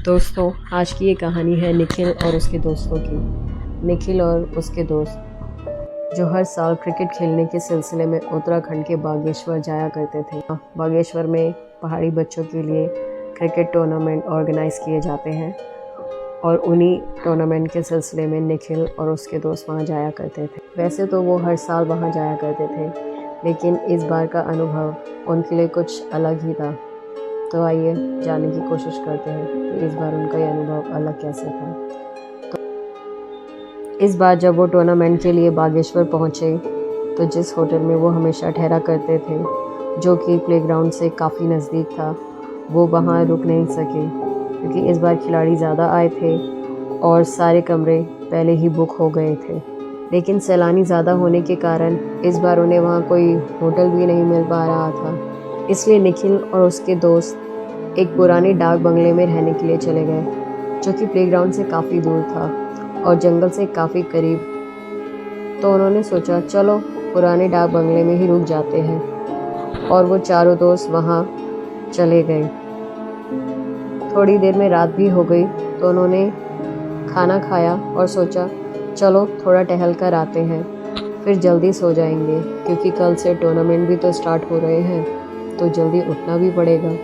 दोस्तों, आज की ये कहानी है निखिल और उसके दोस्तों की। निखिल और उसके दोस्त जो हर साल क्रिकेट खेलने के सिलसिले में उत्तराखंड के बागेश्वर जाया करते थे। बागेश्वर में पहाड़ी बच्चों के लिए क्रिकेट टूर्नामेंट ऑर्गेनाइज़ किए जाते हैं और उन्हीं टूर्नामेंट के सिलसिले में निखिल और उसके दोस्त वहाँ जाया करते थे। वैसे तो वो हर साल वहाँ जाया करते थे, लेकिन इस बार का अनुभव उनके लिए कुछ अलग ही था। तो आइए जानने की कोशिश करते हैं कि इस बार उनका ये अनुभव अलग कैसे था। तो इस बार जब वो टूर्नामेंट के लिए बागेश्वर पहुँचे तो जिस होटल में वो हमेशा ठहरा करते थे, जो कि प्लेग्राउंड से काफ़ी नज़दीक था, वो वहाँ रुक नहीं सके क्योंकि इस बार खिलाड़ी ज़्यादा आए थे और सारे कमरे पहले ही बुक हो गए थे। लेकिन सैलानी ज़्यादा होने के कारण इस बार उन्हें वहाँ कोई होटल भी नहीं मिल पा रहा था। इसलिए निखिल और उसके दोस्त एक पुराने डाक बंगले में रहने के लिए चले गए, जो कि प्लेग्राउंड से काफ़ी दूर था और जंगल से काफ़ी करीब। तो उन्होंने सोचा चलो पुराने डाक बंगले में ही रुक जाते हैं, और वो चारों दोस्त वहाँ चले गए। थोड़ी देर में रात भी हो गई तो उन्होंने खाना खाया और सोचा चलो थोड़ा टहल कर आते हैं, फिर जल्दी सो जाएंगे क्योंकि कल से टूर्नामेंट भी तो स्टार्ट हो रहे हैं, तो जल्दी उठना भी पड़ेगा।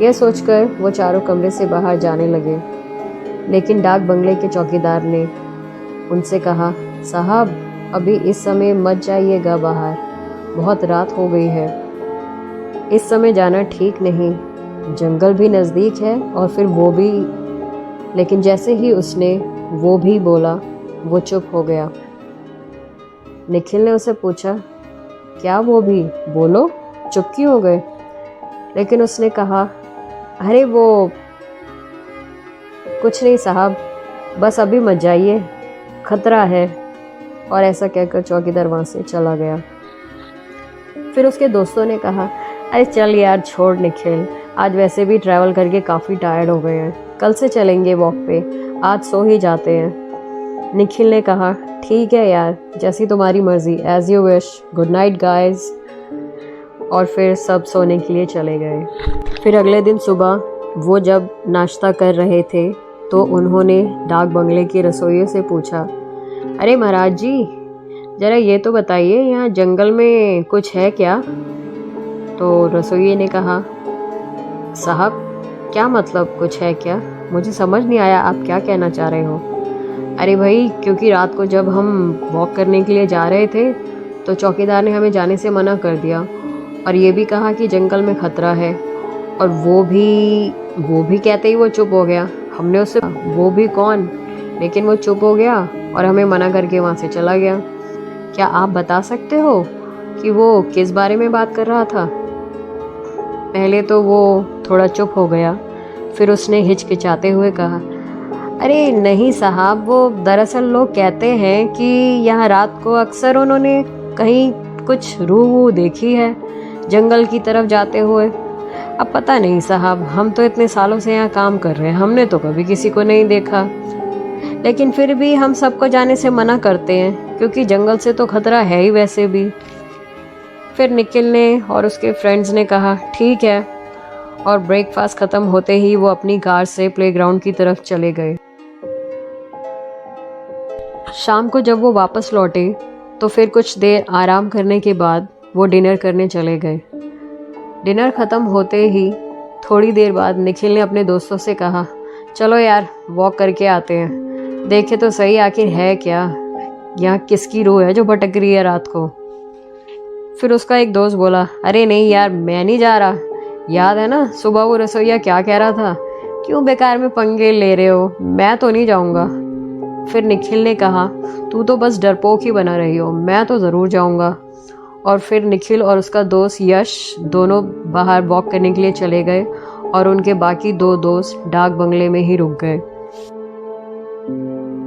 यह सोचकर वो चारों कमरे से बाहर जाने लगे, लेकिन डाक बंगले के चौकीदार ने उनसे कहा, साहब अभी इस समय मत जाइएगा बाहर, बहुत रात हो गई है, इस समय जाना ठीक नहीं, जंगल भी नज़दीक है और फिर वो भी। लेकिन जैसे ही उसने वो भी बोला, वो चुप हो गया। निखिल ने उसे पूछा, क्या वो भी, बोलो, चुप क्यों हो गए? लेकिन उसने कहा, अरे वो कुछ नहीं साहब, बस अभी मत जाइए, खतरा है। और ऐसा कहकर चौकीदार वहाँ से चला गया। फिर उसके दोस्तों ने कहा, अरे चल यार छोड़ निखिल, आज वैसे भी ट्रैवल करके काफ़ी टायर्ड हो गए हैं, कल से चलेंगे वॉक पे, आज सो ही जाते हैं। निखिल ने कहा, ठीक है यार, जैसी तुम्हारी मर्जी, as you wish, good night guys. और फिर सब सोने के लिए चले गए। फिर अगले दिन सुबह वो जब नाश्ता कर रहे थे तो उन्होंने डाक बंगले के रसोइये से पूछा, अरे महाराज जी, ज़रा ये तो बताइए यहाँ जंगल में कुछ है क्या? तो रसोइये ने कहा, साहब क्या मतलब कुछ है क्या? मुझे समझ नहीं आया आप क्या कहना चाह रहे हो। अरे भाई, क्योंकि रात को जब हम वॉक करने के लिए जा रहे थे तो चौकीदार ने हमें जाने से मना कर दिया और ये भी कहा कि जंगल में खतरा है, और वो भी कहते ही वो चुप हो गया। हमने उससे वो भी कौन, लेकिन वो चुप हो गया और हमें मना करके वहाँ से चला गया। क्या आप बता सकते हो कि वो किस बारे में बात कर रहा था? पहले तो वो थोड़ा चुप हो गया, फिर उसने हिचकिचाते हुए कहा, अरे नहीं साहब, वो दरअसल लोग कहते हैं कि यहाँ रात को अक्सर उन्होंने कहीं कुछ रूह देखी है जंगल की तरफ जाते हुए। अब पता नहीं साहब, हम तो इतने सालों से यहाँ काम कर रहे हैं, हमने तो कभी किसी को नहीं देखा, लेकिन फिर भी हम सबको जाने से मना करते हैं क्योंकि जंगल से तो खतरा है ही वैसे भी। फिर निखिल ने और उसके फ्रेंड्स ने कहा, ठीक है, और ब्रेकफास्ट ख़त्म होते ही वो अपनी कार से प्लेग्राउंड की तरफ चले गए। शाम को जब वो वापस लौटे तो फिर कुछ देर आराम करने के बाद वो डिनर करने चले गए। डिनर ख़त्म होते ही थोड़ी देर बाद निखिल ने अपने दोस्तों से कहा, चलो यार वॉक करके आते हैं, देखे तो सही आखिर है क्या, यहाँ किसकी रूह है जो भटक रही है रात को। फिर उसका एक दोस्त बोला, अरे नहीं यार, मैं नहीं जा रहा, याद है ना सुबह वो रसोइया क्या कह रहा था, क्यों बेकार में पंगे ले रहे हो, मैं तो नहीं जाऊँगा। फिर निखिल ने कहा, तू तो बस डरपोक ही बना रही हो, मैं तो ज़रूर जाऊँगा। और फिर निखिल और उसका दोस्त यश दोनों बाहर वॉक करने के लिए चले गए और उनके बाकी दो दोस्त डाक बंगले में ही रुक गए।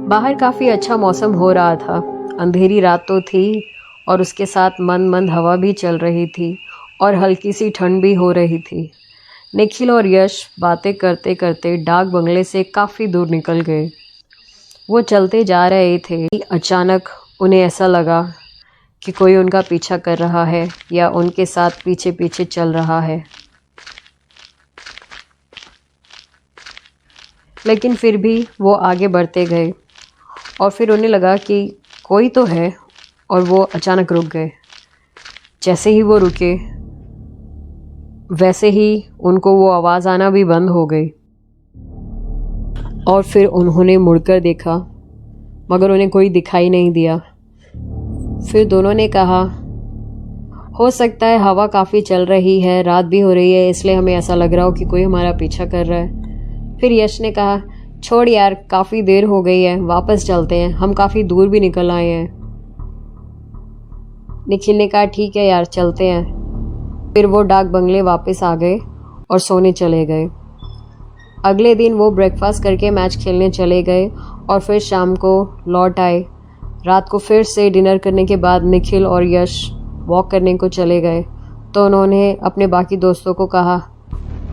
बाहर काफ़ी अच्छा मौसम हो रहा था, अंधेरी रात तो थी और उसके साथ मंद मंद हवा भी चल रही थी और हल्की सी ठंड भी हो रही थी। निखिल और यश बातें करते करते डाक बंगले से काफ़ी दूर निकल गए। वो चलते जा रहे थे, अचानक उन्हें ऐसा लगा कि कोई उनका पीछा कर रहा है या उनके साथ पीछे पीछे चल रहा है। लेकिन फिर भी वो आगे बढ़ते गए और फिर उन्हें लगा कि कोई तो है, और वो अचानक रुक गए। जैसे ही वो रुके वैसे ही उनको वो आवाज़ आना भी बंद हो गई और फिर उन्होंने मुड़कर देखा, मगर उन्हें कोई दिखाई नहीं दिया। फिर दोनों ने कहा, हो सकता है हवा काफ़ी चल रही है, रात भी हो रही है, इसलिए हमें ऐसा लग रहा हो कि कोई हमारा पीछा कर रहा है। फिर यश ने कहा, छोड़ यार, काफ़ी देर हो गई है, वापस चलते हैं, हम काफ़ी दूर भी निकल आए हैं। निखिल ने कहा, ठीक है यार, चलते हैं। फिर वो डाक बंगले वापस आ गए और सोने चले गए। अगले दिन वो ब्रेकफास्ट करके मैच खेलने चले गए और फिर शाम को लौट आए। रात को फिर से डिनर करने के बाद निखिल और यश वॉक करने को चले गए तो उन्होंने अपने बाकी दोस्तों को कहा,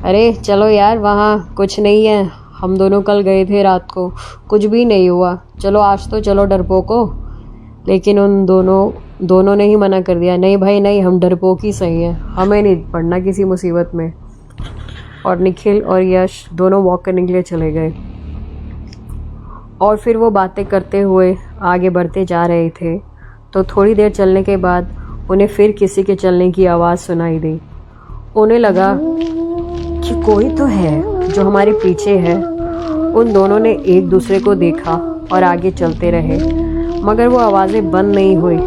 अरे चलो यार, वहाँ कुछ नहीं है, हम दोनों कल गए थे रात को, कुछ भी नहीं हुआ, चलो आज तो चलो डरपोको। लेकिन उन दोनों ने ही मना कर दिया, नहीं भाई नहीं, हम डरपोक ही सही है, हमें नहीं पड़ना किसी मुसीबत में। और निखिल और यश दोनों वॉक करने के लिए चले गए और फिर वो बातें करते हुए आगे बढ़ते जा रहे थे तो थोड़ी देर चलने के बाद उन्हें फिर किसी के चलने की आवाज़ सुनाई दी। उन्हें लगा कि कोई तो है जो हमारे पीछे है। उन दोनों ने एक दूसरे को देखा और आगे चलते रहे, मगर वो आवाज़ें बंद नहीं हुई।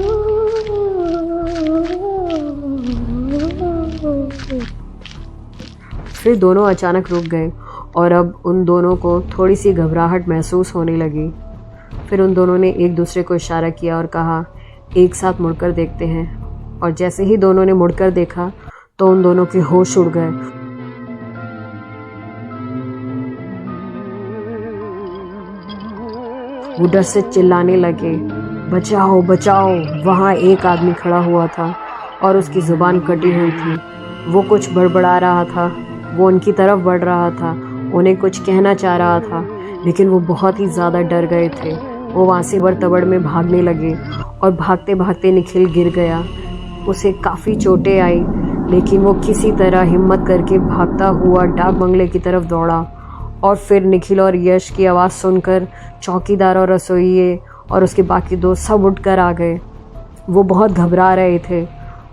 फिर दोनों अचानक रुक गए और अब उन दोनों को थोड़ी सी घबराहट महसूस होने लगी। फिर उन दोनों ने एक दूसरे को इशारा किया और कहा, एक साथ मुड़कर देखते हैं। और जैसे ही दोनों ने मुड़कर देखा तो उन दोनों के होश उड़ गए। वो डर से चिल्लाने लगे, बचाओ बचाओ। वहाँ एक आदमी खड़ा हुआ था और उसकी ज़ुबान कटी हुई थी। वो कुछ बड़बड़ा रहा था, वो उनकी तरफ बढ़ रहा था, उन्हें कुछ कहना चाह रहा था, लेकिन वो बहुत ही ज़्यादा डर गए थे। वो वहाँ से तबड़ में भागने लगे और भागते भागते निखिल गिर गया। उसे काफ़ी चोटें आई, लेकिन वो किसी तरह हिम्मत करके भागता हुआ डाक बंगले की तरफ दौड़ा। और फिर निखिल और यश की आवाज़ सुनकर चौकीदार और रसोइये और उसके बाकी दोस्त सब उठकर आ गए। वो बहुत घबरा रहे थे।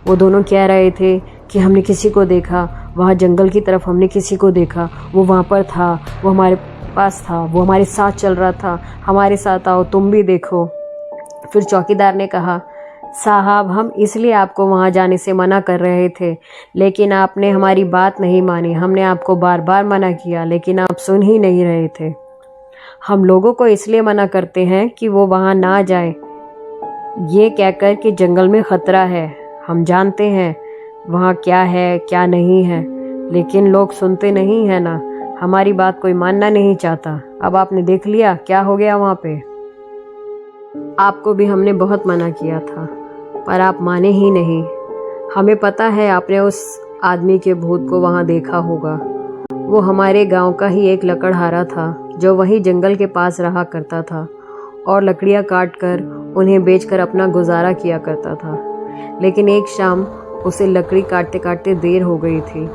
वो दोनों कह रहे थे कि हमने किसी को देखा, वहाँ जंगल की तरफ हमने किसी को देखा, वो वहाँ पर था, वो हमारे पास था, वो हमारे साथ चल रहा था, हमारे साथ आओ, तुम भी देखो। फिर चौकीदार ने कहा, साहब, हम इसलिए आपको वहाँ जाने से मना कर रहे थे, लेकिन आपने हमारी बात नहीं मानी। हमने आपको बार बार मना किया, लेकिन आप सुन ही नहीं रहे थे। हम लोगों को इसलिए मना करते हैं कि वो वहाँ ना जाए, ये कहकर कि जंगल में ख़तरा है। हम जानते हैं वहाँ क्या है क्या नहीं है, लेकिन लोग सुनते नहीं हैं ना, हमारी बात कोई मानना नहीं चाहता। अब आपने देख लिया क्या हो गया वहाँ पे। आपको भी हमने बहुत मना किया था, पर आप माने ही नहीं। हमें पता है आपने उस आदमी के भूत को वहाँ देखा होगा। वो हमारे गांव का ही एक लकड़हारा था जो वहीं जंगल के पास रहा करता था और लकड़ियाँ काट कर उन्हें बेचकर अपना गुजारा किया करता था। लेकिन एक शाम उसे लकड़ी काटते काटते देर हो गई थी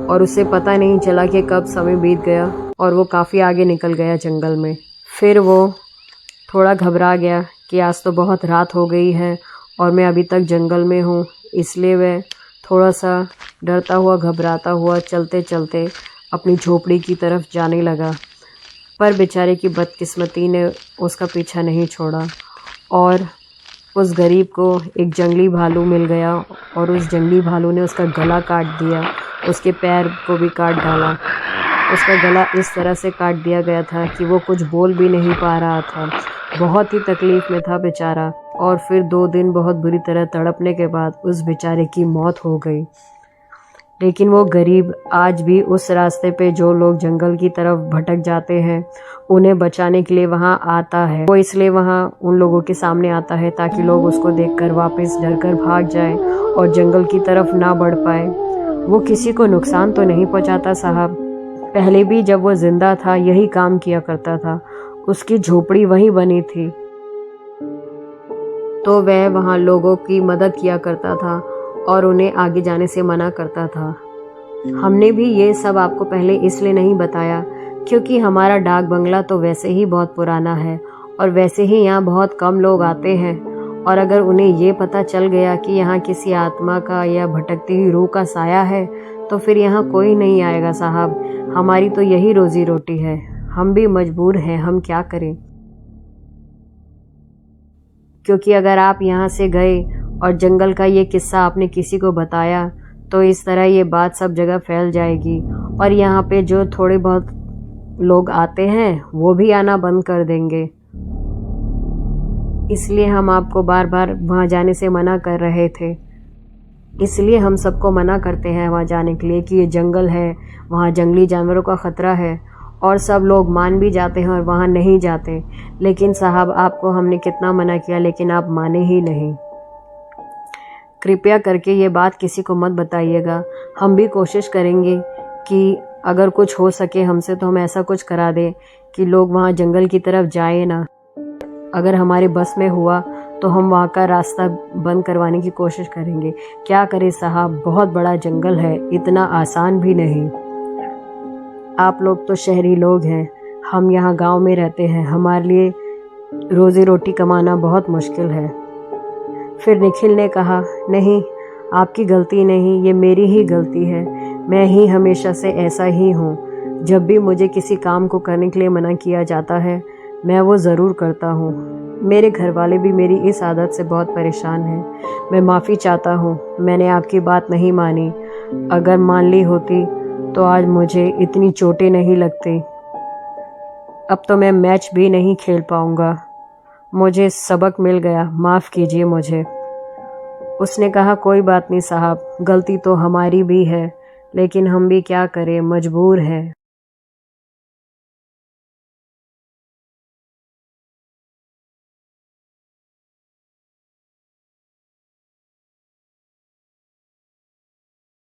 और उसे पता नहीं चला कि कब समय बीत गया और वो काफ़ी आगे निकल गया जंगल में। फिर वो थोड़ा घबरा गया कि आज तो बहुत रात हो गई है और मैं अभी तक जंगल में हूँ, इसलिए वह थोड़ा सा डरता हुआ घबराता हुआ चलते चलते अपनी झोपड़ी की तरफ जाने लगा। पर बेचारे की बदकिस्मती ने उसका पीछा नहीं छोड़ा और उस गरीब को एक जंगली भालू मिल गया और उस जंगली भालू ने उसका गला काट दिया, उसके पैर को भी काट डाला। उसका गला इस तरह से काट दिया गया था कि वो कुछ बोल भी नहीं पा रहा था। बहुत ही तकलीफ़ में था बेचारा। और फिर 2 दिन बहुत बुरी तरह तड़पने के बाद उस बेचारे की मौत हो गई। लेकिन वो गरीब आज भी उस रास्ते पे जो लोग जंगल की तरफ भटक जाते हैं उन्हें बचाने के लिए वहाँ आता है। वो इसलिए वहाँ उन लोगों के सामने आता है ताकि लोग उसको देखकर वापस डरकर भाग जाएं और जंगल की तरफ ना बढ़ पाए। वो किसी को नुकसान तो नहीं पहुँचाता साहब। पहले भी जब वो जिंदा था यही काम किया करता था, उसकी झोपड़ी वहीं बनी थी तो वह वहाँ लोगों की मदद किया करता था और उन्हें आगे जाने से मना करता था। हमने भी ये सब आपको पहले इसलिए नहीं बताया क्योंकि हमारा डाक बंगला तो वैसे ही बहुत पुराना है और वैसे ही यहाँ बहुत कम लोग आते हैं, और अगर उन्हें ये पता चल गया कि यहाँ किसी आत्मा का या भटकती हुई रूह का साया है तो फिर यहाँ कोई नहीं आएगा साहब। हमारी तो यही रोजी रोटी है, हम भी मजबूर हैं, हम क्या करें। क्योंकि अगर आप यहाँ से गए और जंगल का ये किस्सा आपने किसी को बताया तो इस तरह ये बात सब जगह फैल जाएगी और यहाँ पे जो थोड़े बहुत लोग आते हैं वो भी आना बंद कर देंगे। इसलिए हम आपको बार बार वहाँ जाने से मना कर रहे थे। इसलिए हम सबको मना करते हैं वहाँ जाने के लिए कि ये जंगल है, वहाँ जंगली जानवरों का ख़तरा है, और सब लोग मान भी जाते हैं और वहाँ नहीं जाते। लेकिन साहब आपको हमने कितना मना किया लेकिन आप माने ही नहीं। कृपया करके ये बात किसी को मत बताइएगा। हम भी कोशिश करेंगे कि अगर कुछ हो सके हमसे तो हम ऐसा कुछ करा दें कि लोग वहाँ जंगल की तरफ जाए ना। अगर हमारे बस में हुआ तो हम वहाँ का रास्ता बंद करवाने की कोशिश करेंगे। क्या करें साहब, बहुत बड़ा जंगल है, इतना आसान भी नहीं। आप लोग तो शहरी लोग हैं, हम यहाँ गांव में रहते हैं, हमारे लिए रोज़ी रोटी कमाना बहुत मुश्किल है। फिर निखिल ने कहा, नहीं आपकी गलती नहीं, ये मेरी ही गलती है। मैं ही हमेशा से ऐसा ही हूँ। जब भी मुझे किसी काम को करने के लिए मना किया जाता है मैं वो ज़रूर करता हूँ। मेरे घर वाले भी मेरी इस आदत से बहुत परेशान हैं। मैं माफ़ी चाहता हूँ, मैंने आपकी बात नहीं मानी। अगर मान ली होती तो आज मुझे इतनी चोटें नहीं लगती। अब तो मैं मैच भी नहीं खेल पाऊँगा। मुझे सबक मिल गया, माफ़ कीजिए मुझे। उसने कहा, कोई बात नहीं साहब, गलती तो हमारी भी है लेकिन हम भी क्या करें, मजबूर हैं।